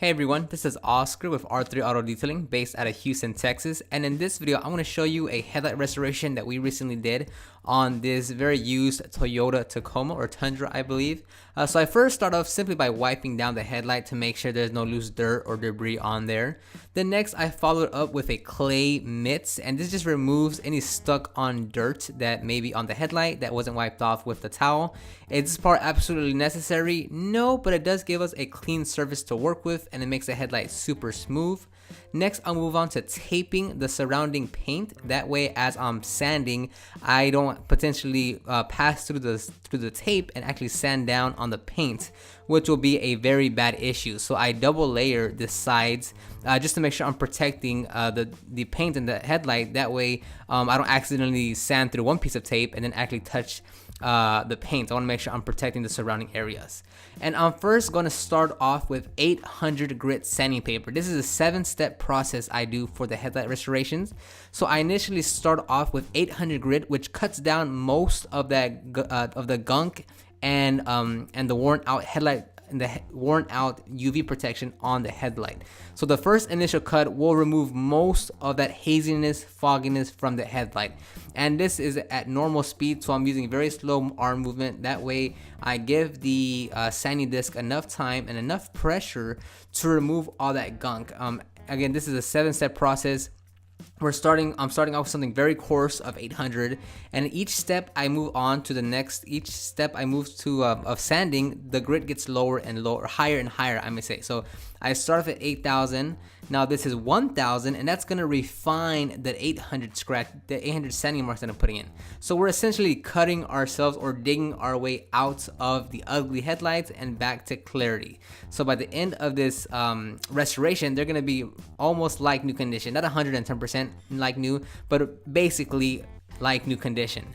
Hey everyone, this is Oscar with R3 Auto Detailing based out of Houston, Texas, and in this video I'm going to show you a headlight restoration that we recently did on this very used Toyota Tacoma or Tundra, I believe. So I first start off simply by wiping down the headlight to make sure there's no loose dirt or debris on there. Then next I followed up with a clay mitts, and this just removes any stuck on dirt that may be on the headlight that wasn't wiped off with the towel. Is this part absolutely necessary? No, but it does give us a clean surface to work with, and it makes the headlight super smooth. Next, I'll move on to taping the surrounding paint. That way, as I'm sanding, I don't potentially pass through the tape and actually sand down on the paint, which will be a very bad issue. So I double layer the sides just to make sure I'm protecting the paint in the headlight. That way, I don't accidentally sand through one piece of tape and then actually touch the paint. I want to make sure I'm protecting the surrounding areas. And I'm first going to start off with 800 grit sandpaper. This is a 7-step process I do for the headlight restorations. So I initially start off with 800 grit, which cuts down most of that of the gunk and the worn out headlight and the worn out UV protection on the headlight. So the first initial cut will remove most of that haziness, fogginess from the headlight. And this is at normal speed, so I'm using very slow arm movement. That way I give the sanding disc enough time and enough pressure to remove all that gunk. Again, this is a 7-step process. I'm starting off with something very coarse of 800, and each step I move on to the next. Each step I move to of sanding, the grit gets lower and lower, higher and higher, I may say. So I start off at 8,000. Now this is 1,000, and that's gonna refine that 800 scratch, the 800 sanding marks that I'm putting in. So we're essentially cutting ourselves or digging our way out of the ugly headlights and back to clarity. So by the end of this restoration, they're gonna be almost like new condition, not 110% like new, but basically like new condition.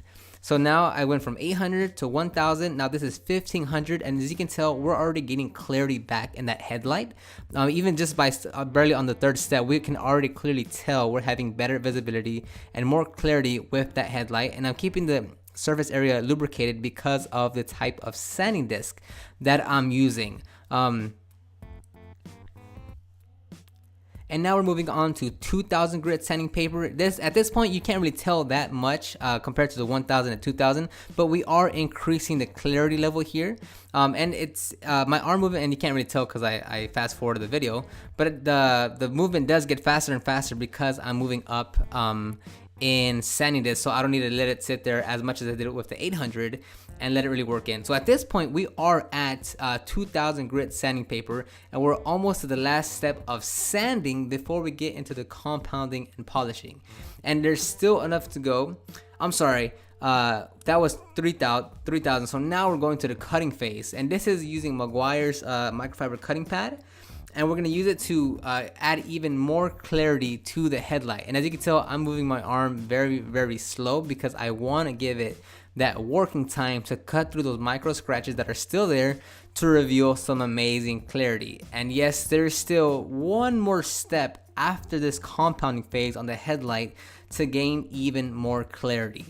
So now I went from 800 to 1,000. Now this is 1,500, and as you can tell, we're already getting clarity back in that headlight. Even just by barely on the third step, we can already clearly tell we're having better visibility and more clarity with that headlight. And I'm keeping the surface area lubricated because of the type of sanding disc that I'm using. And now we're moving on to 2,000 grit sanding paper. At this point, you can't really tell that much compared to the 1,000 and 2,000, but we are increasing the clarity level here. And it's my arm movement, and you can't really tell because I fast forwarded the video, but the movement does get faster and faster because I'm moving up in sanding this, so I don't need to let it sit there as much as I did it with the 800 and let it really work in. So at this point, we are at 2,000 grit sanding paper, and we're almost to the last step of sanding before we get into the compounding and polishing. And there's still enough to go. I'm sorry, that was 3,000. So now we're going to the cutting phase, and this is using Meguiar's microfiber cutting pad. And we're gonna use it to add even more clarity to the headlight. And as you can tell, I'm moving my arm very, very slow because I wanna give it that working time to cut through those micro scratches that are still there to reveal some amazing clarity. And yes, there's still one more step after this compounding phase on the headlight to gain even more clarity.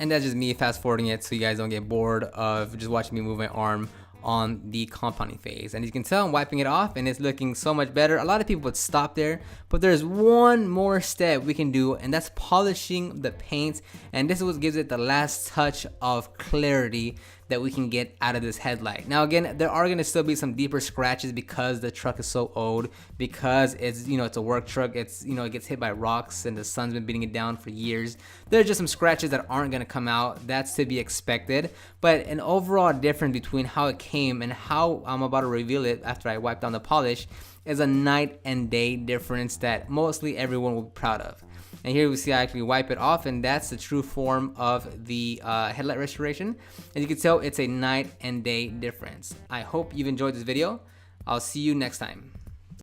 And that's just me fast forwarding it so you guys don't get bored of just watching me move my arm on the compounding phase. And as you can tell, I'm wiping it off and it's looking so much better. A lot of people would stop there, but there's one more step we can do, and that's polishing the paint. And this is what gives it the last touch of clarity that we can get out of this headlight. Now again, there are gonna still be some deeper scratches because the truck is so old, because it's, it's a work truck. It's, it gets hit by rocks and the sun's been beating it down for years. There's just some scratches that aren't gonna come out. That's to be expected. But an overall difference between how it came and how I'm about to reveal it after I wipe down the polish is a night and day difference that mostly everyone will be proud of. And here we see I actually wipe it off, and that's the true form of the headlight restoration. As you can tell, it's a night and day difference. I hope you've enjoyed this video. I'll see you next time.